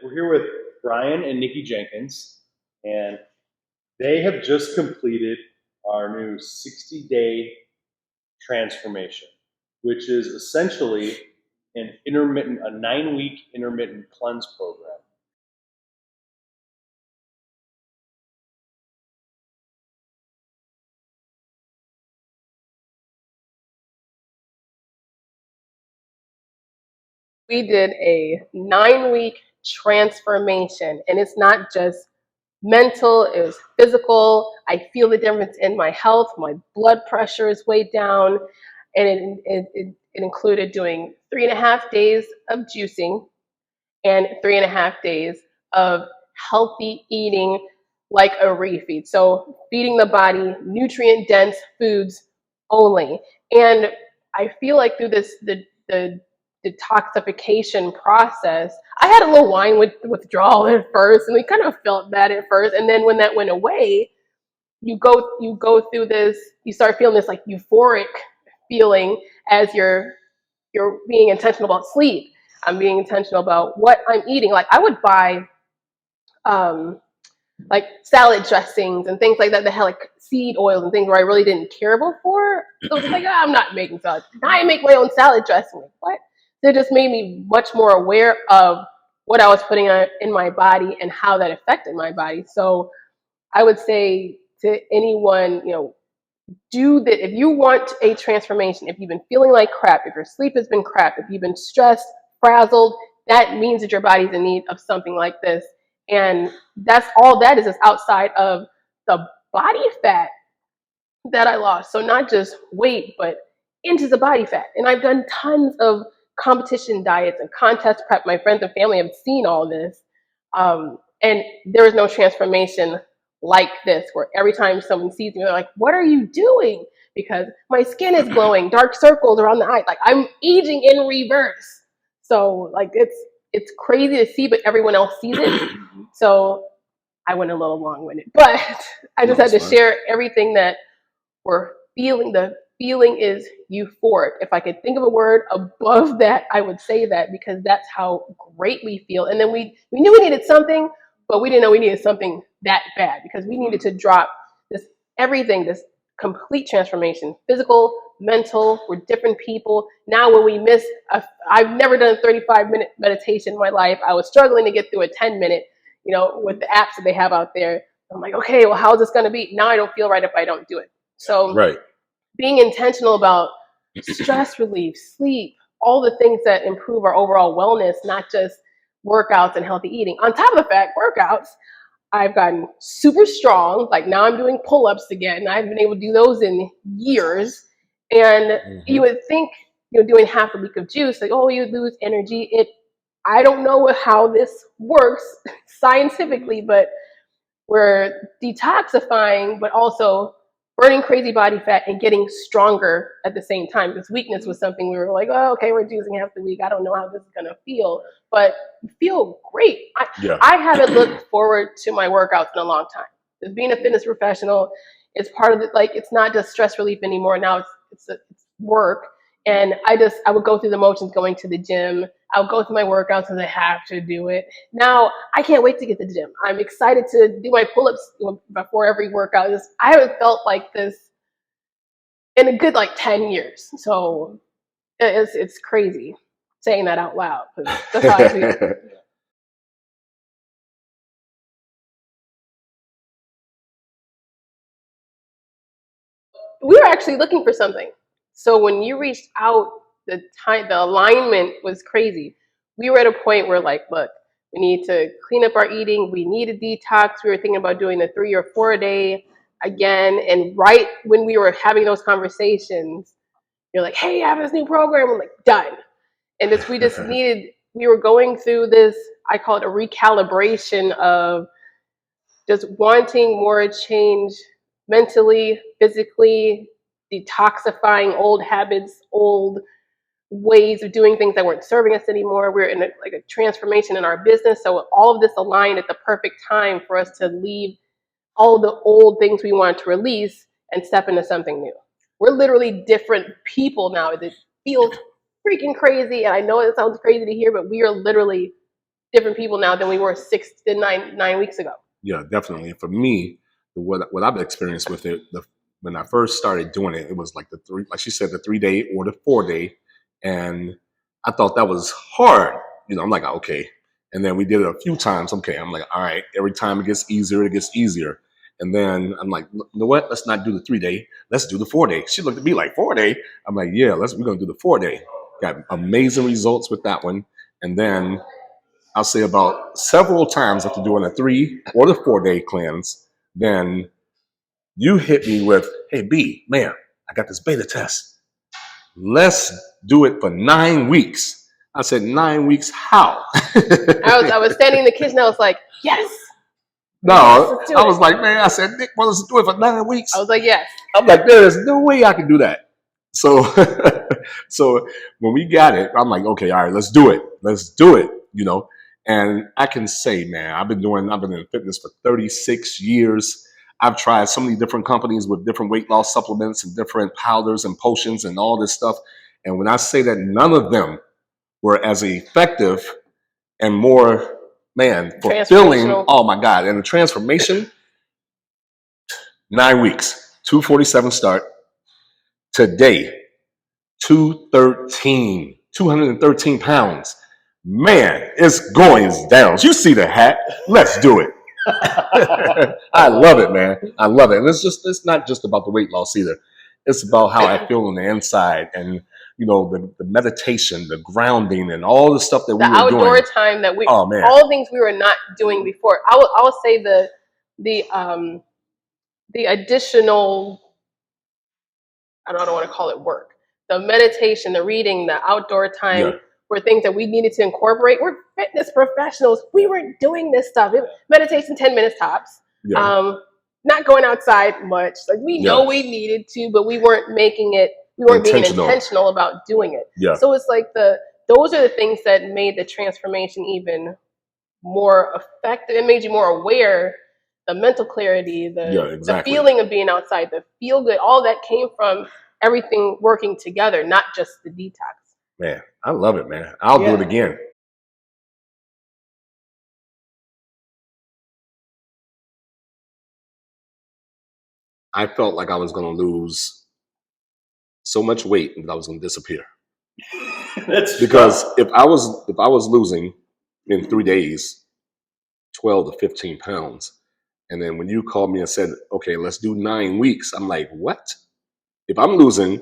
we're here with Brian and Nikki Jenkins, and they have just completed our new 60-day transformation, which is essentially a 9-week intermittent cleanse program. We did a 9-week transformation, and it's not just mental, it was physical. I feel the difference in my health. My blood pressure is way down, and it included doing 3.5 days of juicing and 3.5 days of healthy eating, like a refeed. So feeding the body nutrient dense foods only. And I feel like through the detoxification process, I had a little wine withdrawal at first, and we kind of felt bad at first. And then when that went away, you go through this, you start feeling this like euphoric feeling as you're being intentional about sleep. I'm being intentional about what I'm eating. Like I would buy um, like salad dressings and things like that that had like seed oils and things where I really didn't care before. So it's like, I'm not making salad. I make my own salad dressing. Like, what? So it just made me much more aware of what I was putting in my body and how that affected my body. So I would say to anyone, do that. If you want a transformation, if you've been feeling like crap, if your sleep has been crap, if you've been stressed, frazzled, that means that your body's in need of something like this. And that's all that is outside of the body fat that I lost. So not just weight, but inches of body fat. And I've done tons of competition diets and contest prep. My friends and family have seen all this. And there is no transformation like this, where every time someone sees me, they're like, what are you doing? Because my skin is glowing, dark circles around the eyes. Like I'm aging in reverse. So like it's crazy to see, but everyone else sees it. So I went a little long-winded, but I just had to share everything that we're feeling. The feeling is euphoric. If I could think of a word above that, I would say that, because that's how great we feel. And then we knew we needed something, but we didn't know we needed something that bad, because we needed to drop this everything, this complete transformation, physical, mental. We're different people. Now when we miss, I've never done a 35-minute meditation in my life. I was struggling to get through a 10-minute, with the apps that they have out there. I'm like, okay, well, how's this going to be? Now I don't feel right if I don't do it. So Right. being intentional about stress relief, sleep, all the things that improve our overall wellness, not just workouts and healthy eating. On top of the fact, workouts, I've gotten super strong. Like now I'm doing pull-ups again. I haven't been able to do those in years. And you would think, doing half a week of juice, like, oh, you lose energy. I don't know how this works scientifically, but we're detoxifying, but also burning crazy body fat and getting stronger at the same time. Because weakness was something we were like, oh, okay, we're juicing half the week. I don't know how this is going to feel, but feel great. I haven't looked forward to my workouts in a long time. As being a fitness professional, it's part of it. Like, it's not just stress relief anymore. Now it's work. And I would go through the motions going to the gym. I'll go through my workouts because I have to do it. Now I can't wait to get to the gym. I'm excited to do my pull-ups before every workout. I haven't felt like this in a good 10 years. So it's crazy saying that out loud, because that's how I feel. We were actually looking for something. So when you reached out, the alignment was crazy. We were at a point where, like, look, we need to clean up our eating. We need a detox. We were thinking about doing the 3 or 4 a day again. And right when we were having those conversations, you're like, hey, I have this new program. I'm like, done. And we just we were going through this, I call it a recalibration of just wanting more change mentally, physically, detoxifying old habits, old ways of doing things that weren't serving us anymore. We're in a transformation in our business. So all of this aligned at the perfect time for us to leave all the old things we wanted to release and step into something new. We're literally different people now. It feels freaking crazy. And I know it sounds crazy to hear, but we are literally different people now than we were 9 weeks ago. Yeah, definitely. For me, what I've experienced with it, when I first started doing it, it was like like she said, the 3 day or the 4 day, and I thought that was hard. I'm like, okay. And then we did it a few times. Okay, I'm like, all right. Every time it gets easier, it gets easier. And then I'm like, you know what? Let's not do the 3 day. Let's do the 4 day. She looked at me like, 4 day. I'm like, yeah, we're gonna do the 4 day. Got amazing results with that one. And then I'll say about several times after doing a 3 or the 4 day cleanse, then you hit me with, hey, B, man, I got this beta test. Let's do it for 9 weeks. I said, 9 weeks, how? I was standing in the kitchen. I was like, yes. No, I was like, man, I said, Nick, well, let's do it for 9 weeks. I was like, yes. I'm like, there is no way I can do that. So, so when we got it, I'm like, okay, all right, let's do it. Let's do it, And I can say, man, I've been in fitness for 36 years. I've tried so many different companies with different weight loss supplements and different powders and potions and all this stuff. And when I say that none of them were as effective and more, man, fulfilling, oh my God. And the transformation, 9 weeks, 247 start. Today, 213 pounds. Man, it's going down. You see the hat. Let's do it. I love it, man. I love it. And it's not just about the weight loss either. It's about how I feel on the inside and, the meditation, the grounding and all the stuff that we were doing. The outdoor time that all things we were not doing before. I will say the additional, I don't want to call it work. The meditation, the reading, the outdoor time were things that we needed to incorporate. We're fitness professionals. We weren't doing this stuff. Meditation, 10 minutes tops. Yeah. Not going outside much. Like we know we needed to, but we weren't making it. We weren't being intentional about doing it. Yeah. So it's like those are the things that made the transformation even more effective. It made you more aware. The mental clarity, the feeling of being outside, the feel good, all that came from everything working together, not just the detox. Man, I love it, man. I'll do it again. I felt like I was going to lose so much weight that I was going to disappear. Because if I was losing in 3 days 12 to 15 pounds, and then when you called me and said, okay, let's do 9 weeks, I'm like, what? If I'm losing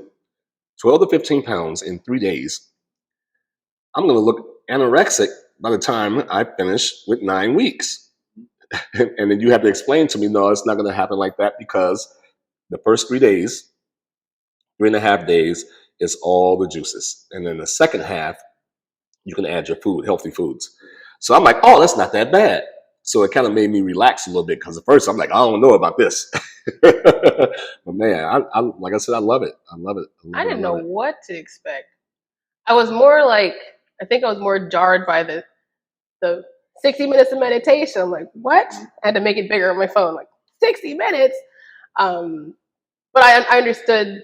12 to 15 pounds in 3 days, I'm going to look anorexic by the time I finish with 9 weeks. And then you have to explain to me, no, it's not going to happen like that, because the first 3 days, 3.5 days is all the juices. And then the second half, you can add your food, healthy foods. So I'm like, oh, that's not that bad. So it kind of made me relax a little bit, because at first I'm like, I don't know about this. But man, I like I said, I love it. I love it. I didn't know what to expect. I was more jarred by the 60 minutes of meditation. I'm like, what? I had to make it bigger on my phone. Like 60 minutes. But I understood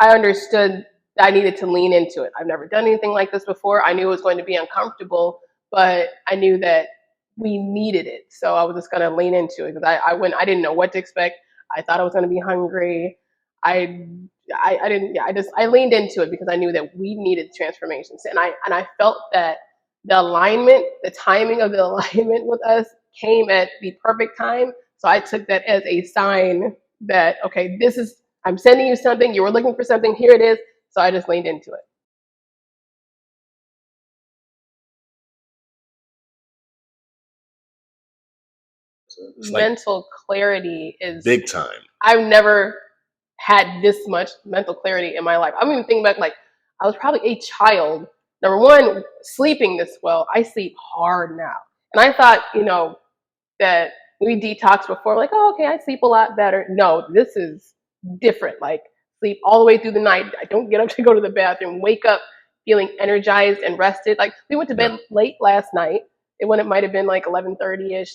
that I needed to lean into it. I've never done anything like this before. I knew it was going to be uncomfortable, but I knew that we needed it. So I was just going to lean into it, because I didn't know what to expect. I thought I was going to be hungry. I leaned into it because I knew that we needed transformations. And I felt that the alignment, the timing of the alignment with us came at the perfect time. So I took that as a sign that, okay, I'm sending you something. You were looking for something. Here it is. So I just leaned into it. Mental clarity is big time. I've never had this much mental clarity in my life. I'm even thinking back, like, I was probably a child. Number one, sleeping this well. I sleep hard now. And I thought, that we detoxed before, like, oh, okay, I sleep a lot better. No, this is different. Like, sleep all the way through the night. I don't get up to go to the bathroom, wake up feeling energized and rested. Like, we went to bed late last night. It might have been like 11:30-ish.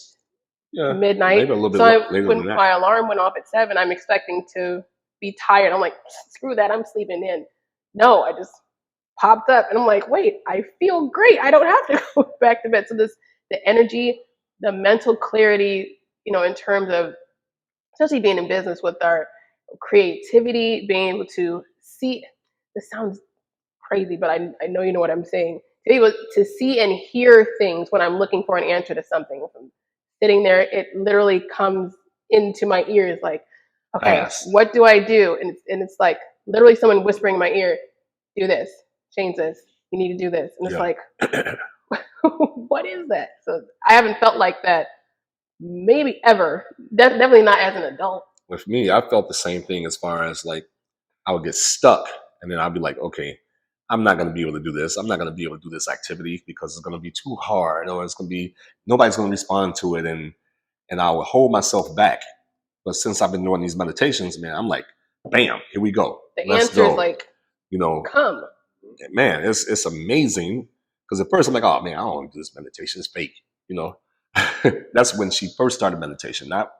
Midnight. When my alarm went off at 7, I'm expecting to be tired. I'm like, screw that, I'm sleeping in. No, I just popped up and I'm like, wait, I feel great. I don't have to go back to bed. So this the energy, the mental clarity, you know, in terms of especially being in business with our creativity, being able to see, this sounds crazy, but I know you know what I'm saying. To be able to see and hear things when I'm looking for an answer to something. If I'm sitting there, it literally comes into my ears like, okay, Fast. what do I do? And it's like literally someone whispering in my ear, do this, change this, you need to do this. And it's Yeah. like, what is that? So I haven't felt like that maybe ever. Definitely not as an adult. With me, I felt the same thing as far as like I would get stuck and then I'd be like, okay, I'm not going to be able to do this. I'm not going to be able to do this activity because it's going to be too hard or it's going to be, nobody's going to respond to it. And I would hold myself back. But since I've been doing these meditations, man, I'm like, bam, here we go. The Let's answer is go. like, You know, come. man, it's amazing. Because at first I'm like, oh man, I don't want to do this meditation. It's fake. You know, that's when she first started meditation, not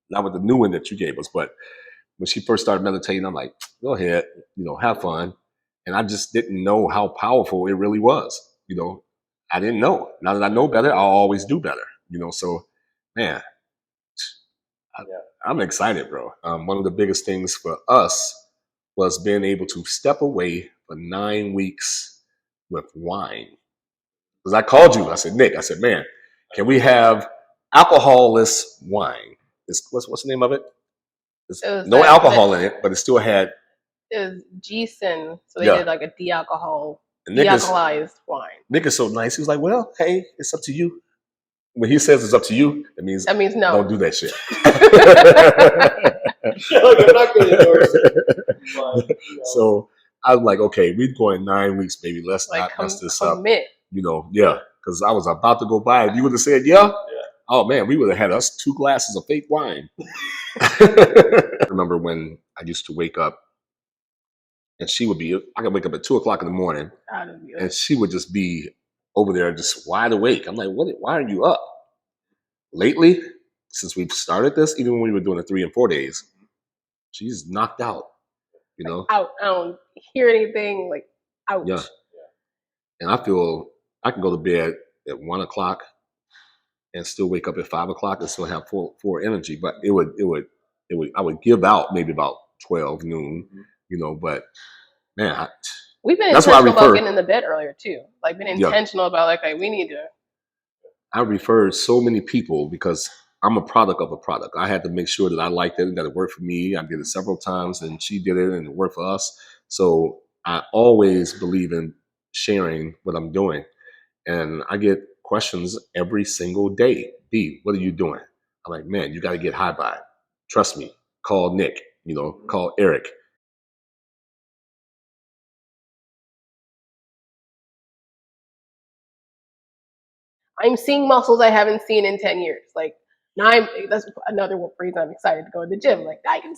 with the new one that you gave us, but when she first started meditating, I'm like, go ahead, you know, have fun. And I just didn't know how powerful it really was. You know, I didn't know. Now that I know better, I'll always do better. You know, so man, I'm excited, bro. One of the biggest things for us was being able to step away for 9 weeks with wine. Because I called you, I said, Nick, I said, man, can we have alcoholless wine? What's the name of it? There's no alcohol in it, but it still had. It was G-Sin, so they Yeah. did like a dealcoholized wine. Nick is so nice. He was like, well, hey, it's up to you. When he says it's up to you, that means no. Don't do that shit. Like, I'm not going to endorse it. But, you know. So I was like, okay, we're going 9 weeks, baby. Let's like, not mess this commit. up. You know, yeah. Because I was about to go by. If you would have said yeah, oh man, we would have had us 2 glasses of fake wine. I remember when I used to wake up and I could wake up at 2:00 in the morning and she would just be over there just wide awake. I'm like, why are you up? Lately, since we've started this, even when we were doing it 3 and 4 days, she's knocked out, you know? Out. I don't hear anything, like, ouch. Yeah. And I feel I can go to bed at 1:00 and still wake up at 5:00 and still have full energy. But I would give out maybe about 12 noon, you know, but man, we've been that's why intentional about getting in the bed earlier too. Like been intentional about like we need to. I referred so many people because I'm a product of a product. I had to make sure that I liked it and that it worked for me. I did it several times and she did it and it worked for us. So I always believe in sharing what I'm doing. And I get questions every single day. B, what are you doing? I'm like, man, you got to get high by. Trust me. Call Nick, you know, call Eric. I'm seeing muscles I haven't seen in 10 years. Like now that's another reason I'm excited to go to the gym. Like I'm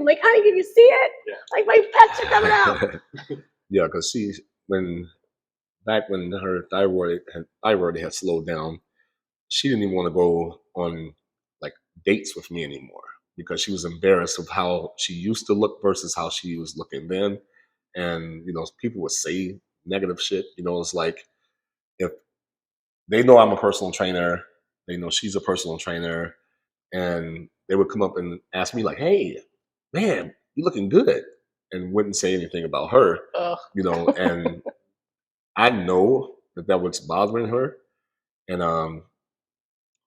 like, honey, can you see it? Yeah. Like my pecs are coming out. Yeah, because back when her thyroid had slowed down, she didn't even want to go on like dates with me anymore because she was embarrassed of how she used to look versus how she was looking then. And, you know, people would say negative shit. You know, it's like if they know I'm a personal trainer, they know she's a personal trainer, and they would come up and ask me like, hey, man, you looking good, and wouldn't say anything about her, you know, and I know that was bothering her. And,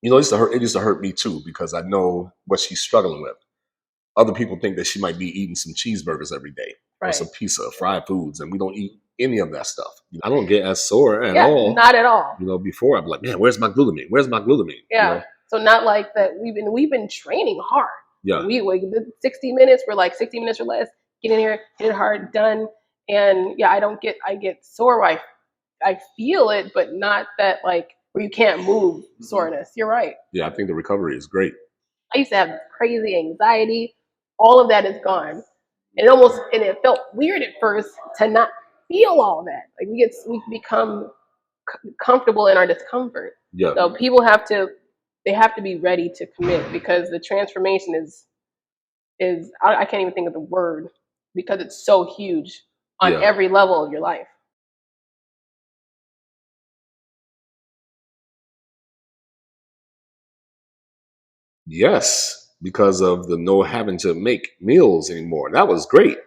you know, it used to hurt me too, because I know what she's struggling with. Other people think that she might be eating some cheeseburgers every day or some pizza, fried foods, and we don't eat any of that stuff. I don't get as sore at all. Not at all. You know, before I'd be like, man, where's my glutamine? Where's my glutamine? Yeah. You know? So not like that. We've been training hard. Yeah. We 60 minutes. We're like 60 minutes or less. Get in here, hit it hard, done. And yeah, I get sore. I feel it, but not that like where you can't move soreness. You're right. Yeah, I think the recovery is great. I used to have crazy anxiety. All of that is gone. And it felt weird at first to not feel all that. Like we become comfortable in our discomfort. Yeah. So people have to be ready to commit because the transformation is I can't even think of the word because it's so huge on every level of your life. Yes, because of the no having to make meals anymore. That was great.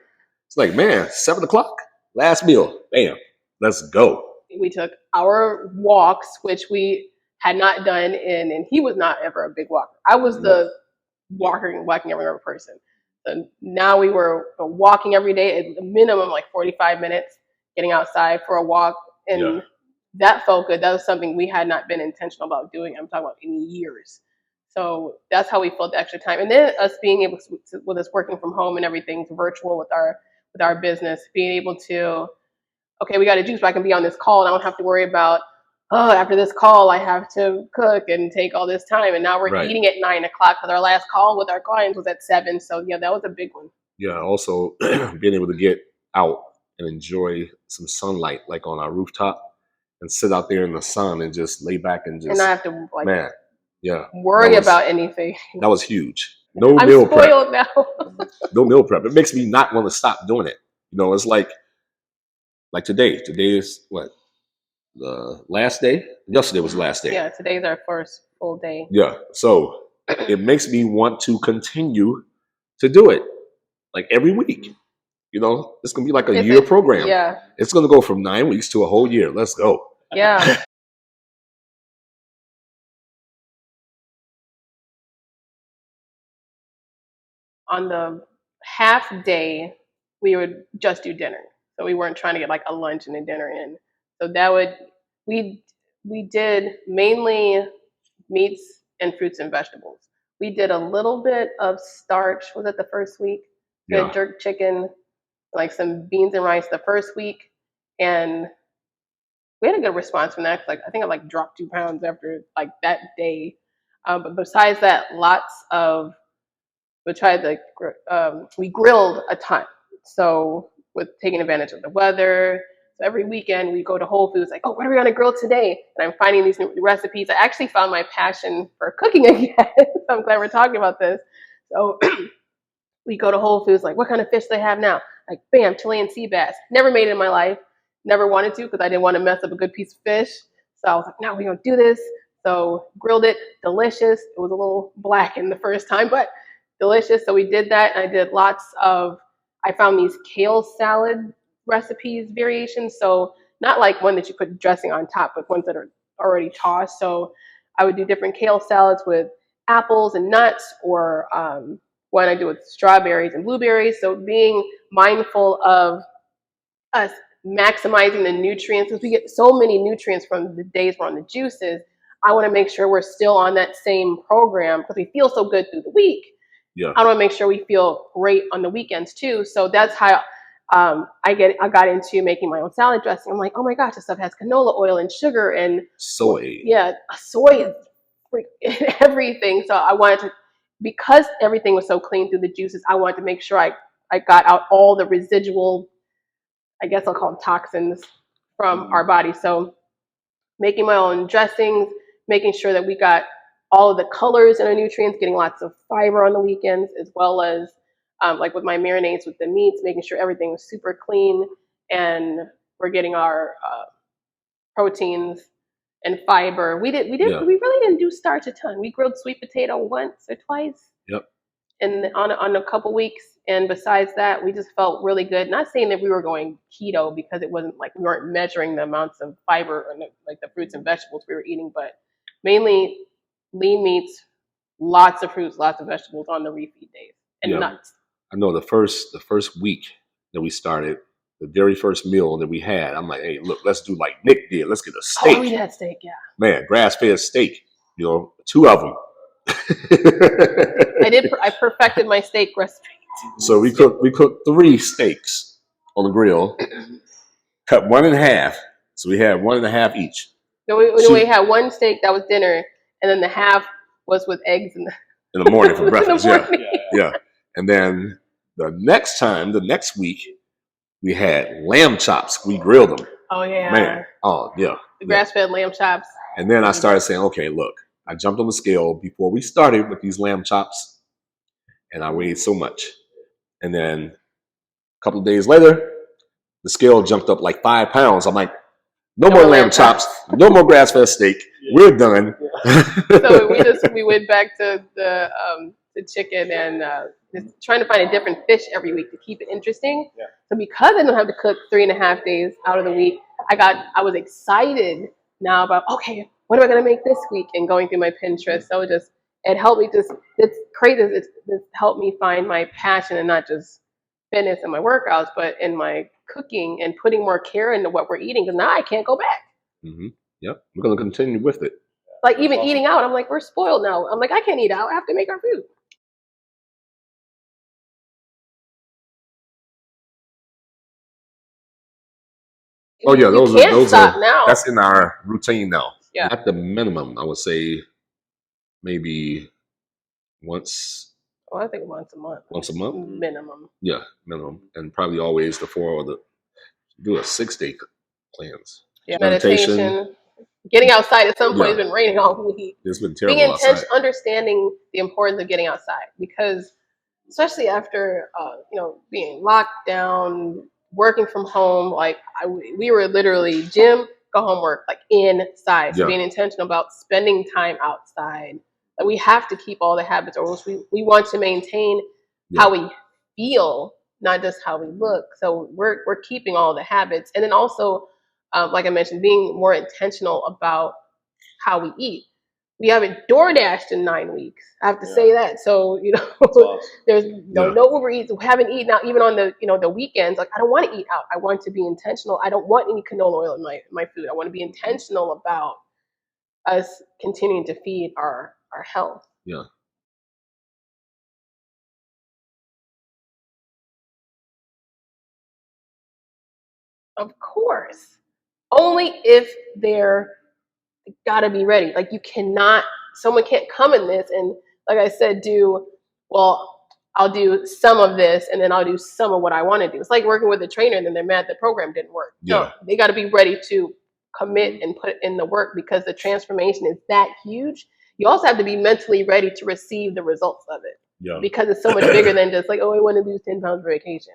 It's like, man, 7 o'clock, last meal, bam, let's go. We took our walks, which we had not done and he was not ever a big walker. I was the walking everywhere person. So now we were walking every day, at a minimum like 45 minutes, getting outside for a walk. And that felt good. That was something we had not been intentional about doing. I'm talking about in years. So that's how we filled the extra time. And then us being able to, with us working from home and everything virtual with our business, being able to, okay, we got a juice, but I can be on this call and I don't have to worry about, oh, after this call, I have to cook and take all this time. And now we're eating at 9 o'clock because our last call with our clients was at 7. So yeah, that was a big one. Yeah. Also being able to get out and enjoy some sunlight, like on our rooftop, and sit out there in the sun and just lay back and just, and not have to like, man, worry about anything. That was huge. No I'm meal spoiled prep. now. No meal prep. It makes me not want to stop doing it. You know, it's like today. Today is what? The last day? Yesterday was the last day. Yeah, today's our first full day. Yeah. So it makes me want to continue to do it like every week. You know, it's going to be like a year program. Yeah. It's going to go from 9 weeks to a whole year. Let's go. Yeah. On the half day, we would just do dinner. So we weren't trying to get like a lunch and a dinner in. So we did mainly meats and fruits and vegetables. We did a little bit of starch. Was it the first week? Yeah. Jerk chicken, like some beans and rice the first week. And we had a good response from that. Like I think I like dropped 2 pounds after like that day. But besides that, we grilled a ton. So with taking advantage of the weather. So every weekend we go to Whole Foods, like, oh, what are we gonna grill today? And I'm finding these new recipes. I actually found my passion for cooking again. So I'm glad we're talking about this. So we go to Whole Foods, like, what kind of fish do they have now? Like, bam, Chilean sea bass. Never made it in my life. Never wanted to because I didn't want to mess up a good piece of fish. So I was like, no, we're gonna do this. So grilled it, delicious. It was a little blackened the first time, but delicious. So we did that. I did I found these kale salad recipes, variations. So not like one that you put dressing on top, but ones that are already tossed. So I would do different kale salads with apples and nuts, or one I do with strawberries and blueberries. So being mindful of us maximizing the nutrients, because we get so many nutrients from the days we're on the juices. I want to make sure we're still on that same program because we feel so good through the week. Yeah. I want to make sure we feel great on the weekends too. So that's how I got into making my own salad dressing. I'm like, oh my gosh, this stuff has canola oil and sugar and soy. Yeah, soy is everything. So I wanted to, because everything was so clean through the juices, I wanted to make sure I got out all the residual, I guess I'll call them toxins from our body. So making my own dressings, making sure that we got all of the colors and our nutrients, getting lots of fiber on the weekends, as well as like with my marinades with the meats, making sure everything was super clean and we're getting our proteins and fiber. We really didn't do starch a ton. We grilled sweet potato once or twice. Yep. And on a couple weeks. And besides that, we just felt really good. Not saying that we were going keto because it wasn't like we weren't measuring the amounts of fiber and like the fruits and vegetables we were eating, but mainly lean meats, lots of fruits, lots of vegetables on the refeed days, and nuts. I know the first week that we started, the very first meal that we had, I'm like, hey, look, let's do like Nick did. Let's get a steak. Oh, we had steak, yeah. Man, grass-fed steak. 2 of them. I perfected my steak recipe. So we cooked 3 steaks on the grill, cut 1 in half. So we had 1 1/2 each. No, we had 1 steak that was dinner, and then the half was with eggs in the morning for breakfast. Yeah. And then the next week, we had lamb chops. We grilled them. Oh yeah, man. Oh yeah, the grass-fed lamb chops. And then I started saying, okay, look, I jumped on the scale before we started with these lamb chops, and I weighed so much. And then a couple of days later, the scale jumped up like 5 pounds. I'm like, no more lamb chops, no more grass-fed steak. We're done. So we went back to the chicken and just trying to find a different fish every week to keep it interesting. Yeah. So because I don't have to cook 3.5 days out of the week, I was excited now about, okay, what am I gonna make this week? And going through my Pinterest. So it helped me it's crazy. It's helped me find my passion and not just fitness and my workouts, but in my cooking and putting more care into what we're eating. Because now I can't go back. Mm-hmm. Yep, we're gonna continue with it. Like even eating out, I'm like, we're spoiled now. I'm like, I can't eat out. I have to make our food. Oh yeah, You can't stop now. That's in our routine now. Yeah. At the minimum, I would say maybe once. Well, I think once a month. Once a month? Minimum. Yeah, minimum, and probably always do a 6-day cleanse. Yeah. Meditation. Getting outside at some point. It's been raining all week. It's been terrible Being outside. Understanding the importance of getting outside, because especially after being locked down, working from home, like we were literally gym, go home, work, like inside. So being intentional about spending time outside. Like we have to keep all the habits, or else we want to maintain how we feel, not just how we look. So we're keeping all the habits, and then also, like I mentioned, being more intentional about how we eat. We haven't DoorDashed in 9 weeks. I have to say that. So awesome. there's no Uber Eats. We haven't eaten out even on the weekends. Like I don't want to eat out. I want to be intentional. I don't want any canola oil in my food. I want to be intentional about us continuing to feed our health. Yeah. Of course. Only if they're gotta be ready. Like someone can't come in this and, like I said, I'll do some of this and then I'll do some of what I want to do. It's like working with a trainer and then they're mad the program didn't work. Yeah. No, they got to be ready to commit and put in the work, because the transformation is that huge. You also have to be mentally ready to receive the results of it. Yeah. Because it's so much bigger than just like, oh, I want to lose 10 pounds for vacation.